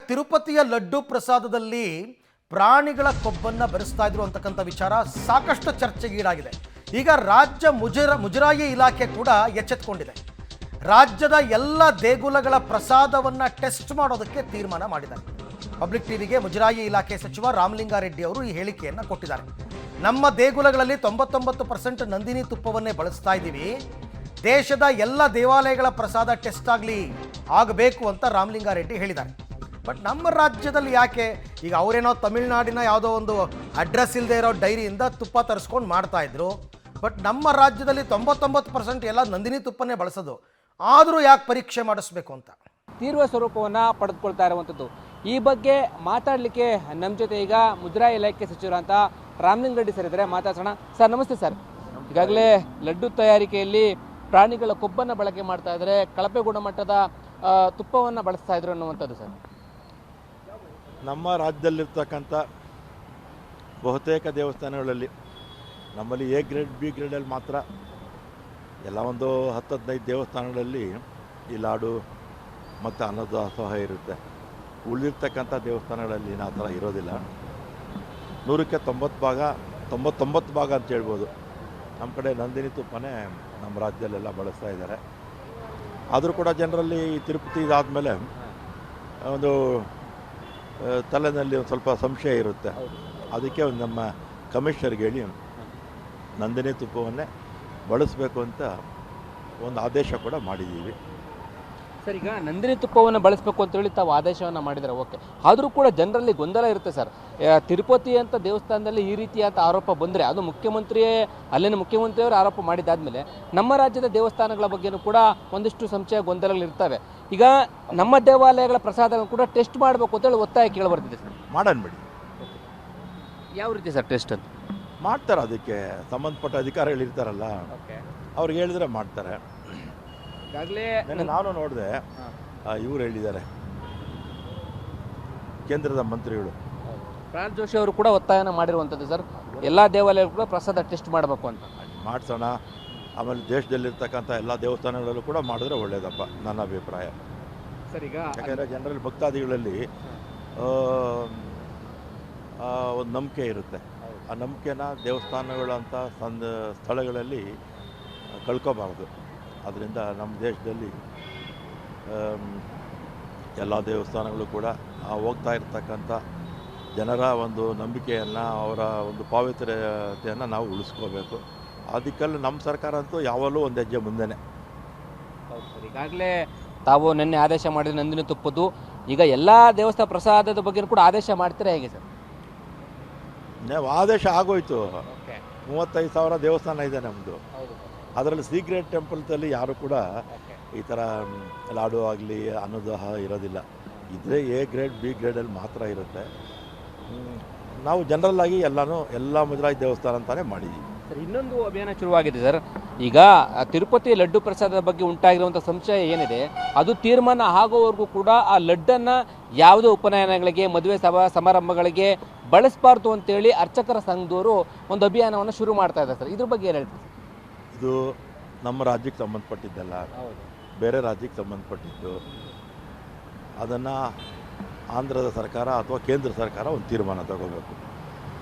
ತಿರುಪತಿಯ ಲಡ್ಡು ಪ್ರಸಾದದಲ್ಲಿ ಪ್ರಾಣಿಗಳ ಕೊಬ್ಬನ್ನು ಬೆರೆಸ್ತಾ ಇದ್ರು ಅಂತಕ್ಕಂಥ ವಿಚಾರ ಸಾಕಷ್ಟು ಚರ್ಚೆಗೀಡಾಗಿದೆ. ಈಗ ರಾಜ್ಯ ಮುಜರಾಯಿ ಇಲಾಖೆ ಕೂಡ ಎಚ್ಚೆತ್ತುಕೊಂಡಿದೆ. ರಾಜ್ಯದ ಎಲ್ಲ ದೇಗುಲಗಳ ಪ್ರಸಾದವನ್ನು ಟೆಸ್ಟ್ ಮಾಡೋದಕ್ಕೆ ತೀರ್ಮಾನ ಮಾಡಿದ್ದಾರೆ. ಪಬ್ಲಿಕ್ ಟಿವಿಗೆ ಮುಜರಾಯಿ ಇಲಾಖೆ ಸಚಿವ ರಾಮಲಿಂಗಾರೆಡ್ಡಿ ಅವರು ಈ ಹೇಳಿಕೆಯನ್ನು ಕೊಟ್ಟಿದ್ದಾರೆ. ನಮ್ಮ ದೇಗುಲಗಳಲ್ಲಿ 99% ನಂದಿನಿ ತುಪ್ಪವನ್ನೇ ಬಳಸ್ತಾ ಇದ್ದೀವಿ. ದೇಶದ ಎಲ್ಲ ದೇವಾಲಯಗಳ ಪ್ರಸಾದ ಟೆಸ್ಟ್ ಆಗಬೇಕು ಅಂತ ರಾಮಲಿಂಗಾರೆಡ್ಡಿ ಹೇಳಿದ್ದಾರೆ. ಬಟ್ ನಮ್ಮ ರಾಜ್ಯದಲ್ಲಿ ಯಾಕೆ? ಈಗ ಅವರೇನೋ ತಮಿಳುನಾಡಿನ ಯಾವುದೋ ಒಂದು ಅಡ್ರೆಸ್ ಇಲ್ಲದೆ ಇರೋ ಡೈರಿಯಿಂದ ತುಪ್ಪ ತರಿಸ್ಕೊಂಡು ಮಾಡ್ತಾ ಇದ್ರು. ಬಟ್ ನಮ್ಮ ರಾಜ್ಯದಲ್ಲಿ 99% ಎಲ್ಲ ನಂದಿನಿ ತುಪ್ಪನೇ ಬಳಸೋದು. ಆದರೂ ಯಾಕೆ ಪರೀಕ್ಷೆ ಮಾಡಿಸ್ಬೇಕು ಅಂತ ತೀವ್ರ ಸ್ವರೂಪವನ್ನು ಪಡೆದುಕೊಳ್ತಾ ಇರುವಂಥದ್ದು. ಈ ಬಗ್ಗೆ ಮಾತಾಡಲಿಕ್ಕೆ ನಮ್ಮ ಜೊತೆ ಈಗ ಮುಜರಾಯಿ ಇಲಾಖೆ ಸಚಿವರಂತ ರಾಮಲಿಂಗಾರೆಡ್ಡಿ ಸರ್ ಇದ್ದಾರೆ. ಮಾತಾಡ್ಸೋಣ. ಸರ್ ನಮಸ್ತೆ ಸರ್. ಈಗಾಗಲೇ ಲಡ್ಡು ತಯಾರಿಕೆಯಲ್ಲಿ ಪ್ರಾಣಿಗಳ ಕೊಬ್ಬನ್ನು ಬಳಕೆ ಮಾಡ್ತಾ ಇದ್ದಾರೆ, ಕಳಪೆ ಗುಣಮಟ್ಟದ ತುಪ್ಪವನ್ನು ಬಳಸ್ತಾ ಇದ್ರು ಅನ್ನುವಂಥದ್ದು ಸರ್. ನಮ್ಮ ರಾಜ್ಯದಲ್ಲಿರ್ತಕ್ಕಂಥ ಬಹುತೇಕ ದೇವಸ್ಥಾನಗಳಲ್ಲಿ ನಮ್ಮಲ್ಲಿ ಎ ಗ್ರೇಡ್ ಬಿ ಗ್ರೇಡಲ್ಲಿ ಮಾತ್ರ ಎಲ್ಲ ಒಂದು 10-15 ದೇವಸ್ಥಾನಗಳಲ್ಲಿ ಈ ಲಾಡು ಮತ್ತು ಅನ್ನದಾಸೋಹ ಇರುತ್ತೆ. ಉಳಿದಿರ್ತಕ್ಕಂಥ ದೇವಸ್ಥಾನಗಳಲ್ಲಿ ಆ ಥರ ಇರೋದಿಲ್ಲ. 100ಕ್ಕೆ 99 ಭಾಗ ಅಂತ ಹೇಳ್ಬೋದು. ನಮ್ಮ ಕಡೆ ನಂದಿನಿ ತುಪ್ಪನೇ ನಮ್ಮ ರಾಜ್ಯದಲ್ಲೆಲ್ಲ ಬಳಸ್ತಾ ಇದ್ದಾರೆ. ಆದರೂ ಕೂಡ ಜನರಲ್ಲಿ ಈ ತಿರುಪತಿ ಇದಾದಮೇಲೆ ಒಂದು ತಲೆಯಲ್ಲಿ ಒಂದು ಸ್ವಲ್ಪ ಸಂಶಯ ಇರುತ್ತೆ. ಅದಕ್ಕೆ ನಮ್ಮ ಕಮಿಷನರ್ಗೆ ಹೇಳಿ ನಂದಿನಿ ತುಪ್ಪವನ್ನೇ ಬಳಸಬೇಕು ಅಂತ ಒಂದು ಆದೇಶ ಕೂಡ ಮಾಡಿದ್ದೀವಿ. ಸರ್, ಈಗ ನಂದಿನಿ ತುಪ್ಪವನ್ನು ಬಳಸಬೇಕು ಅಂತೇಳಿ ತಾವು ಆದೇಶವನ್ನು ಮಾಡಿದರೆ ಓಕೆ, ಆದರೂ ಕೂಡ ಜನರಲ್ಲಿ ಗೊಂದಲ ಇರುತ್ತೆ ಸರ್. ತಿರುಪತಿ ಅಂತ ದೇವಸ್ಥಾನದಲ್ಲಿ ಈ ರೀತಿಯಾದ ಆರೋಪ ಬಂದರೆ, ಅದು ಅಲ್ಲಿನ ಮುಖ್ಯಮಂತ್ರಿಯವರು ಆರೋಪ ಮಾಡಿದ್ದಾದಮೇಲೆ ನಮ್ಮ ರಾಜ್ಯದ ದೇವಸ್ಥಾನಗಳ ಬಗ್ಗೆಯೂ ಕೂಡ ಒಂದಿಷ್ಟು ಸಂಶಯ ಗೊಂದಲಗಳಿರ್ತವೆ. ಈಗ ನಮ್ಮ ದೇವಾಲಯಗಳ ಪ್ರಸಾದಗಳನ್ನು ಕೂಡ ಟೆಸ್ಟ್ ಮಾಡಬೇಕು ಅಂತೇಳಿ ಒತ್ತಾಯ ಕೇಳಿಬರ್ತಿದೆ ಸರ್. ಮಾಡೋಣ ಬಿಡಿ. ಯಾವ ರೀತಿ ಸರ್ ಟೆಸ್ಟ್ ಅಂತ ಮಾಡ್ತಾರೆ? ಅದಕ್ಕೆ ಸಂಬಂಧಪಟ್ಟ ಅಧಿಕಾರಿಗಳು ಇರ್ತಾರಲ್ಲ, ಅವ್ರಿಗೆ ಹೇಳಿದ್ರೆ ಮಾಡ್ತಾರೆ. ಈಗಾಗಲೇ ನಾನು ನೋಡಿದೆ, ಇವ್ರು ಹೇಳಿದ್ದಾರೆ, ಕೇಂದ್ರದ ಮಂತ್ರಿಗಳು ಪ್ರಹ್ಲಾದ್ ಜೋಶಿ ಅವರು ಕೂಡ ಒತ್ತಾಯನ ಮಾಡಿರುವಂಥದ್ದು ಸರ್. ಎಲ್ಲ ದೇವಾಲಯಗಳು ಕೂಡ ಪ್ರಸಾದ ಟೆಸ್ಟ್ ಮಾಡಬೇಕು ಅಂತ. ಮಾಡಿಸೋಣ. ಆಮೇಲೆ ದೇಶದಲ್ಲಿರ್ತಕ್ಕಂಥ ಎಲ್ಲ ದೇವಸ್ಥಾನಗಳಲ್ಲೂ ಕೂಡ ಮಾಡಿದ್ರೆ ಒಳ್ಳೆಯದಪ್ಪ, ನನ್ನ ಅಭಿಪ್ರಾಯ. ಸರ್, ಈಗ ಯಾಕೆಂದರೆ ಜನರಲ್ಲಿ ಭಕ್ತಾದಿಗಳಲ್ಲಿ ಒಂದು ನಂಬಿಕೆ ಇರುತ್ತೆ. ಆ ನಂಬಿಕೆನ ದೇವಸ್ಥಾನಗಳಂಥ ಸ್ಥಳಗಳಲ್ಲಿ ಕಳ್ಕೋಬಾರ್ದು. ಅದರಿಂದ ನಮ್ಮ ದೇಶದಲ್ಲಿ ಎಲ್ಲ ದೇವಸ್ಥಾನಗಳು ಕೂಡ ಹೋಗ್ತಾ ಇರ್ತಕ್ಕಂಥ ಜನರ ಒಂದು ನಂಬಿಕೆಯನ್ನು, ಅವರ ಒಂದು ಪಾವಿತ್ರ್ಯತೆಯನ್ನು ನಾವು ಉಳಿಸ್ಕೋಬೇಕು. ಅದಕ್ಕೆಲ್ಲ ನಮ್ಮ ಸರ್ಕಾರ ಅಂತೂ ಯಾವಾಗಲೂ ಒಂದು ಹೆಜ್ಜೆ ಮುಂದೆನೇ. ಹೌದು ಸರ್. ಈಗಾಗಲೇ ತಾವು ನಿನ್ನೆ ಆದೇಶ ಮಾಡಿದ ನಂದಿನಿ ತುಪ್ಪದ್ದು, ಈಗ ಎಲ್ಲ ದೇವಸ್ಥಾನ ಪ್ರಸಾದದ ಬಗ್ಗೆ ಕೂಡ ಆದೇಶ ಮಾಡ್ತೀರಾ ಹೇಗೆ ಸರ್? ಆದೇಶ ಆಗೋಯ್ತು. 35,000 ದೇವಸ್ಥಾನ ಇದೆ ನಮ್ಮದು. ಅದರಲ್ಲಿ ಸೀಕ್ರೆಟ್ ಟೆಂಪಲ್ಸಲ್ಲಿ ಯಾರು ಕೂಡ ಈ ಥರ ಲಾಡು ಆಗಲಿ ಅನ್ನೋದಾಹ ಇರೋದಿಲ್ಲ. ಇದ್ರೆ ಎ ಗ್ರೇಡ್ ಬಿ ಗ್ರೇಡಲ್ಲಿ ಮಾತ್ರ ಇರುತ್ತೆ. ನಾವು ಜನರಲ್ ಆಗಿ ಎಲ್ಲ ಮುಜರಾಯಿ ದೇವಸ್ಥಾನ ಅಂತಾನೆ ಮಾಡಿದ್ದೀವಿ ಸರ್. ಇನ್ನೊಂದು ಅಭಿಯಾನ ಶುರುವಾಗಿದೆ ಸರ್. ಈಗ ತಿರುಪತಿ ಲಡ್ಡು ಪ್ರಸಾದದ ಬಗ್ಗೆ ಉಂಟಾಗಿರುವಂಥ ಸಂಶಯ ಏನಿದೆ, ಅದು ತೀರ್ಮಾನ ಆಗೋವರೆಗೂ ಕೂಡ ಆ ಲಡ್ಡನ್ನು ಯಾವುದೇ ಉಪನಯನಗಳಿಗೆ, ಮದುವೆ ಸಮಾರಂಭಗಳಿಗೆ ಬಳಸಬಾರ್ದು ಅಂತೇಳಿ ಅರ್ಚಕರ ಸಂಘದವರು ಒಂದು ಅಭಿಯಾನವನ್ನು ಶುರು ಮಾಡ್ತಾ ಇದ್ದಾರೆ ಸರ್. ಇದ್ರ ಬಗ್ಗೆ ಏನು ಹೇಳ್ತೀವಿ? ಇದು ನಮ್ಮ ರಾಜ್ಯಕ್ಕೆ ಸಂಬಂಧಪಟ್ಟಿದ್ದಲ್ಲ, ಬೇರೆ ರಾಜ್ಯಕ್ಕೆ ಸಂಬಂಧಪಟ್ಟಿದ್ದು. ಅದನ್ನು ಆಂಧ್ರದ ಸರ್ಕಾರ ಅಥವಾ ಕೇಂದ್ರ ಸರ್ಕಾರ ಒಂದು ತೀರ್ಮಾನ ತಗೋಬೇಕು.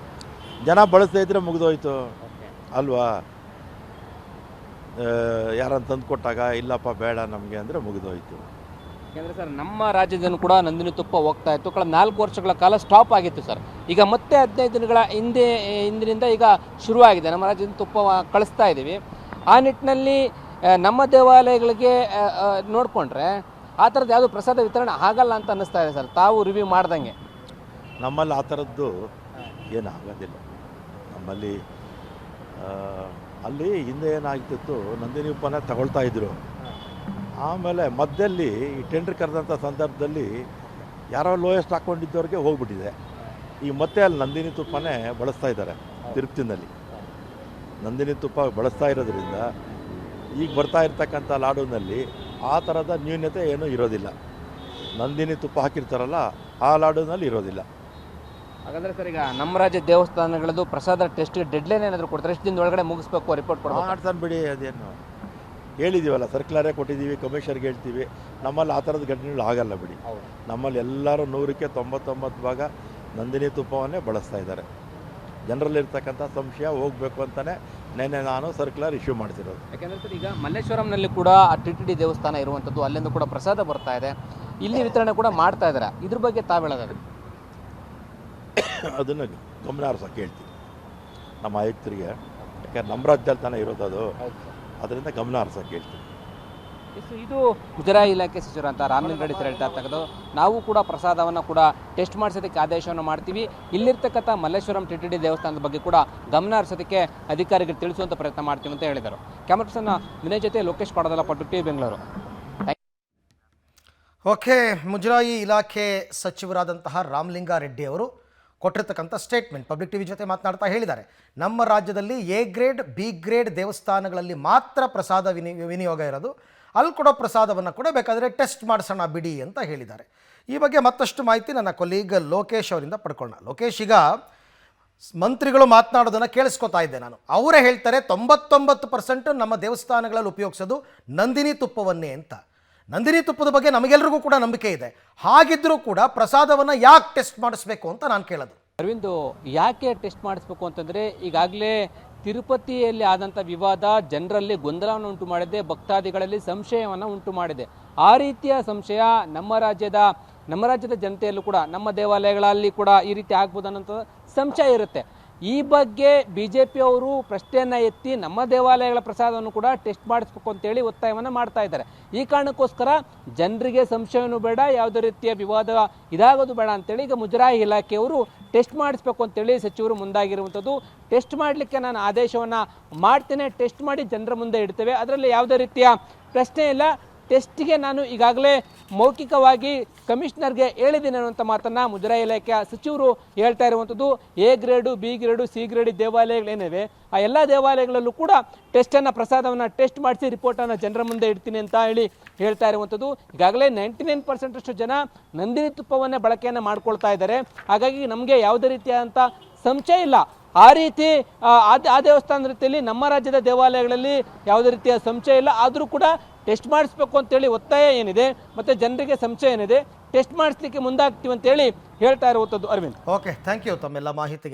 ಜನ ಬಳಸದೇ ಇದ್ದರೆ ಮುಗಿದೋಯ್ತು ಅಲ್ವಾ? ಯಾರನ್ನು ತಂದು ಕೊಟ್ಟಾಗ ಇಲ್ಲಪ್ಪ ಬೇಡ ನಮಗೆ ಅಂದರೆ ಮುಗಿದೋಯ್ತು. ಯಾಕೆಂದರೆ ಸರ್, ನಮ್ಮ ರಾಜ್ಯದಲ್ಲೂ ಕೂಡ ನಂದಿನಿ ತುಪ್ಪ ಹೋಗ್ತಾ ಇತ್ತು. ಕಳೆದ 4 ವರ್ಷಗಳ ಕಾಲ ಸ್ಟಾಪ್ ಆಗಿತ್ತು ಸರ್. ಈಗ ಮತ್ತೆ 15 ದಿನಗಳ ಹಿಂದಿನಿಂದ ಈಗ ಶುರುವಾಗಿದೆ. ನಮ್ಮ ರಾಜ್ಯದಿಂದ ತುಪ್ಪ ಕಳಿಸ್ತಾ ಇದ್ದೀವಿ. ಆ ನಿಟ್ಟಿನಲ್ಲಿ ನಮ್ಮ ದೇವಾಲಯಗಳಿಗೆ ನೋಡಿಕೊಂಡ್ರೆ ಆ ಥರದ್ದು ಯಾವುದೂ ಪ್ರಸಾದ ವಿತರಣೆ ಆಗಲ್ಲ ಅಂತ ಅನ್ನಿಸ್ತಾ ಇದೆ ಸರ್, ತಾವು ರಿವ್ಯೂ ಮಾಡ್ದಂಗೆ. ನಮ್ಮಲ್ಲಿ ಆ ಥರದ್ದು ಏನಾಗೋದಿಲ್ಲ. ನಮ್ಮಲ್ಲಿ ಅಲ್ಲಿ ಹಿಂದೆ ಏನಾಗ್ತಿತ್ತು, ನಂದಿನಿ ಉಪ್ಪನ್ನ ತಗೊಳ್ತಾ ಇದ್ರು. ಆಮೇಲೆ ಮಧ್ಯದಲ್ಲಿ ಈ ಟೆಂಡರ್ ಕರೆದಂಥ ಸಂದರ್ಭದಲ್ಲಿ ಯಾರೋ ಲೋಯೆಸ್ಟ್ ಹಾಕ್ಕೊಂಡಿದ್ದವ್ರಿಗೆ ಹೋಗ್ಬಿಟ್ಟಿದೆ. ಈಗ ಮತ್ತೆ ಅಲ್ಲಿ ನಂದಿನಿ ತುಪ್ಪನೇ ಬಳಸ್ತಾ ಇದ್ದಾರೆ. ತಿರುಪತಿನಲ್ಲಿ ನಂದಿನಿ ತುಪ್ಪ ಬಳಸ್ತಾ ಇರೋದ್ರಿಂದ ಈಗ ಬರ್ತಾ ಇರ್ತಕ್ಕಂಥ ಲಾಡುನಲ್ಲಿ ಆ ಥರದ ನ್ಯೂನ್ಯತೆ ಏನೂ ಇರೋದಿಲ್ಲ. ನಂದಿನಿ ತುಪ್ಪ ಹಾಕಿರ್ತಾರಲ್ಲ ಆ ಲಾಡುನಲ್ಲಿ ಇರೋದಿಲ್ಲ. ಹಾಗಾದರೆ ಸರ್, ಈಗ ನಮ್ಮ ರಾಜ್ಯ ದೇವಸ್ಥಾನಗಳದ್ದು ಪ್ರಸಾದ ಟೆಸ್ಟ್ಗೆ ಡೆಡ್ಲೈನ್ ಏನಾದರೂ ಕೊಡ್ತಾರೆ? ಎಷ್ಟು ದಿನದ ಒಳಗಡೆ ಮುಗಿಸ್ಬೇಕು ರಿಪೋರ್ಟ್ ಕೊಡಬೇಕು? ಮಾಡ್ತಾನೆ ಬಿಡಿ, ಅದೇನು ಹೇಳಿದ್ದೀವಲ್ಲ, ಸರ್ಕ್ಯುಲರೇ ಕೊಟ್ಟಿದ್ದೀವಿ, ಕಮಿಷನರ್ಗೆ ಹೇಳ್ತೀವಿ. ನಮ್ಮಲ್ಲಿ ಆ ಥರದ ಘಟನೆಗಳು ಆಗಲ್ಲ ಬಿಡಿ. ನಮ್ಮಲ್ಲಿ ಎಲ್ಲರೂ 100ಕ್ಕೆ 99 ಭಾಗ ನಂದಿನಿ ತುಪ್ಪವನ್ನೇ ಬಳಸ್ತಾ ಇದ್ದಾರೆ. ಜನರಲ್ಲಿರ್ತಕ್ಕಂಥ ಸಂಶಯ ಹೋಗಬೇಕು ಅಂತಲೇ ನೆನ್ನೆ ನಾನು ಸರ್ಕ್ಯುಲರ್ ಇಶ್ಯೂ ಮಾಡ್ತಿರೋದು. ಯಾಕೆಂದರೆ ಸರ್, ಈಗ ಮಲ್ಲೇಶ್ವರಂನಲ್ಲಿ ಕೂಡ TTD ದೇವಸ್ಥಾನ ಇರುವಂಥದ್ದು, ಅಲ್ಲಿಂದ ಕೂಡ ಪ್ರಸಾದ ಬರ್ತಾ ಇದೆ, ಇಲ್ಲಿ ವಿತರಣೆ ಕೂಡ ಮಾಡ್ತಾ ಇದ್ದಾರೆ. ಇದ್ರ ಬಗ್ಗೆ ತಾವು ಹೇಳೋದಾದ್ರೆ? ಅದನ್ನು ಗಮನ ಹರಿಸೋಕೆ ಹೇಳ್ತೀನಿ ನಮ್ಮ ಆಯುಕ್ತರಿಗೆ, ಯಾಕಂದ್ರೆ ನಮ್ಮ ರಾಜ್ಯದಲ್ಲಿ ತಾನೇ ಇರೋದು ಅದು, ಅದರಿಂದ ಗಮನ ಹರಿಸೋಕೆ ಹೇಳ್ತೀನಿ. ಇದು ಮುಜರಾಯಿ ಇಲಾಖೆ ಸಚಿವರಂತ ರಾಮಲಿಂಗಾರೆಡ್ಡಿ ಸರ್ ಹೇಳ್ತಾ ಇರ್ತಕ್ಕಂಥದ್ದು, ನಾವು ಕೂಡ ಪ್ರಸಾದವನ್ನು ಕೂಡ ಟೆಸ್ಟ್ ಮಾಡಿಸೋದಕ್ಕೆ ಆದೇಶವನ್ನು ಮಾಡ್ತೀವಿ. ಇಲ್ಲಿರ್ತಕ್ಕಂಥ ಮಲ್ಲೇಶ್ವರಂ TTD ದೇವಸ್ಥಾನದ ಬಗ್ಗೆ ಕೂಡ ಗಮನ ಹರಿಸೋದಕ್ಕೆ ಅಧಿಕಾರಿಗಳು ತಿಳಿಸುವಂಥ ಪ್ರಯತ್ನ ಮಾಡ್ತೀವಿ ಅಂತ ಹೇಳಿದರು. ಕ್ಯಾಮರಾ ಪರ್ಸನ್ ವಿನಯ್ ಜೊತೆ ಲೋಕೇಶ್ ಪಾಡದಲ್ಲ, ಪಟ್ಟು ಟಿ ಬೆಂಗಳೂರು. ಓಕೆ, ಮುಜರಾಯಿ ಇಲಾಖೆ ಸಚಿವರಾದಂತಹ ರಾಮಲಿಂಗಾರೆಡ್ಡಿ ಅವರು ಕೊಟ್ಟಿರ್ತಕ್ಕಂಥ ಸ್ಟೇಟ್ಮೆಂಟ್ ಪಬ್ಲಿಕ್ ಟಿವಿ ಜೊತೆ ಮಾತನಾಡ್ತಾ ಹೇಳಿದ್ದಾರೆ. ನಮ್ಮ ರಾಜ್ಯದಲ್ಲಿ A ಗ್ರೇಡ್ B ಗ್ರೇಡ್ ದೇವಸ್ಥಾನಗಳಲ್ಲಿ ಮಾತ್ರ ಪ್ರಸಾದ ವಿನಿಯೋಗ ಇರೋದು, ಅಲ್ಲಿ ಕೊಡೋ ಪ್ರಸಾದವನ್ನು ಕೂಡ ಬೇಕಾದರೆ ಟೆಸ್ಟ್ ಮಾಡಿಸೋಣ ಬಿಡಿ ಅಂತ ಹೇಳಿದ್ದಾರೆ. ಈ ಬಗ್ಗೆ ಮತ್ತಷ್ಟು ಮಾಹಿತಿ ನನ್ನ ಕೊಲೀಗ್ ಲೋಕೇಶ್ ಅವರಿಂದ ಪಡ್ಕೊಳ್ಳೋಣ. ಲೋಕೇಶ್, ಈಗ ಮಂತ್ರಿಗಳು ಮಾತನಾಡೋದನ್ನು ಕೇಳಿಸ್ಕೊತಾ ಇದ್ದೆ ನಾನು. ಅವರೇ ಹೇಳ್ತಾರೆ 99% ನಮ್ಮ ದೇವಸ್ಥಾನಗಳಲ್ಲಿ ಉಪಯೋಗಿಸೋದು ನಂದಿನಿ ತುಪ್ಪವನ್ನೇ ಅಂತ. ನಂದಿನಿ ತುಪ್ಪದ ಬಗ್ಗೆ ನಮಗೆಲ್ಲರಿಗೂ ಕೂಡ ನಂಬಿಕೆ ಇದೆ. ಹಾಗಿದ್ರೂ ಕೂಡ ಪ್ರಸಾದವನ್ನು ಯಾಕೆ ಟೆಸ್ಟ್ ಮಾಡಿಸ್ಬೇಕು ಅಂತ ನಾನು ಕೇಳೋದು. ಅರವಿಂದ್, ಯಾಕೆ ಟೆಸ್ಟ್ ಮಾಡಿಸ್ಬೇಕು ಅಂತಂದರೆ, ಈಗಾಗಲೇ ತಿರುಪತಿಯಲ್ಲಿ ಆದಂಥ ವಿವಾದ ಜನರಲ್ಲಿ ಗೊಂದಲವನ್ನು ಉಂಟು ಮಾಡಿದೆ, ಭಕ್ತಾದಿಗಳಲ್ಲಿ ಸಂಶಯವನ್ನು ಉಂಟು ಮಾಡಿದೆ. ಆ ರೀತಿಯ ಸಂಶಯ ನಮ್ಮ ರಾಜ್ಯದ ಜನತೆಯಲ್ಲೂ ಕೂಡ, ನಮ್ಮ ದೇವಾಲಯಗಳಲ್ಲಿ ಕೂಡ ಈ ರೀತಿ ಆಗ್ಬೋದು ಅನ್ನೋಂಥ ಸಂಶಯ ಇರುತ್ತೆ. ಈ ಬಗ್ಗೆ BJP ಅವರು ಪ್ರಶ್ನೆಯನ್ನು ಎತ್ತಿ ನಮ್ಮ ದೇವಾಲಯಗಳ ಪ್ರಸಾದವನ್ನು ಕೂಡ ಟೆಸ್ಟ್ ಮಾಡಿಸ್ಬೇಕು ಅಂತೇಳಿ ಒತ್ತಾಯವನ್ನು ಮಾಡ್ತಾ ಇದ್ದಾರೆ. ಈ ಕಾರಣಕ್ಕೋಸ್ಕರ ಜನರಿಗೆ ಸಂಶಯನೂ ಬೇಡ, ಯಾವುದೇ ರೀತಿಯ ವಿವಾದ ಇದಾಗೋದು ಬೇಡ ಅಂತೇಳಿ ಈಗ ಮುಜರಾಯಿ ಇಲಾಖೆಯವರು ಟೆಸ್ಟ್ ಮಾಡಿಸ್ಬೇಕು ಅಂತೇಳಿ ಸಚಿವರು ಮುಂದಾಗಿರುವಂಥದ್ದು. ಟೆಸ್ಟ್ ಮಾಡಲಿಕ್ಕೆ ನಾನು ಆದೇಶವನ್ನು ಮಾಡ್ತೇನೆ, ಟೆಸ್ಟ್ ಮಾಡಿ ಜನರ ಮುಂದೆ ಇಡ್ತೇವೆ, ಅದರಲ್ಲಿ ಯಾವುದೇ ರೀತಿಯ ಪ್ರಶ್ನೆ ಇಲ್ಲ. ಟೆಸ್ಟ್ಗೆ ನಾನು ಈಗಾಗಲೇ ಮೌಖಿಕವಾಗಿ ಕಮಿಷನರ್ಗೆ ಹೇಳಿದ್ದೀನಿ ಅನ್ನುವಂಥ ಮಾತನ್ನು ಮುಜರಾಯಿ ಇಲಾಖೆಯ ಸಚಿವರು ಹೇಳ್ತಾ ಇರುವಂಥದ್ದು. A grade B grade C grade ದೇವಾಲಯಗಳೇನಿವೆ, ಆ ಎಲ್ಲ ದೇವಾಲಯಗಳಲ್ಲೂ ಕೂಡ ಪ್ರಸಾದವನ್ನು ಟೆಸ್ಟ್ ಮಾಡಿಸಿ ರಿಪೋರ್ಟನ್ನು ಜನರ ಮುಂದೆ ಇಡ್ತೀನಿ ಅಂತ ಹೇಳ್ತಾ ಇರುವಂಥದ್ದು. ಈಗಾಗಲೇ 99% ಜನ ನಂದಿನಿ ತುಪ್ಪವನ್ನೇ ಬಳಕೆಯನ್ನು ಮಾಡ್ಕೊಳ್ತಾ ಇದ್ದಾರೆ. ಹಾಗಾಗಿ ನಮಗೆ ಯಾವುದೇ ರೀತಿಯಾದಂಥ ಸಂಶಯ ಇಲ್ಲ. ಆ ರೀತಿ ಆ ದೇವಸ್ಥಾನದ ರೀತಿಯಲ್ಲಿ ನಮ್ಮ ರಾಜ್ಯದ ದೇವಾಲಯಗಳಲ್ಲಿ ಯಾವುದೇ ರೀತಿಯ ಸಂಶಯ ಇಲ್ಲ. ಆದರೂ ಕೂಡ ಟೆಸ್ಟ್ ಮಾಡಿಸ್ಬೇಕು ಅಂತೇಳಿ ಒತ್ತಾಯ ಏನಿದೆ ಮತ್ತು ಜನರಿಗೆ ಸಂಶಯ ಏನಿದೆ, ಟೆಸ್ಟ್ ಮಾಡಿಸ್ಲಿಕ್ಕೆ ಮುಂದಾಗ್ತೀವಿ ಅಂತೇಳಿ ಹೇಳ್ತಾ ಇರುವಂಥದ್ದು. ಅರವಿಂದ್, ಓಕೆ, ಥ್ಯಾಂಕ್ ಯು ತಮ್ಮೆಲ್ಲ ಮಾಹಿತಿಗೆ.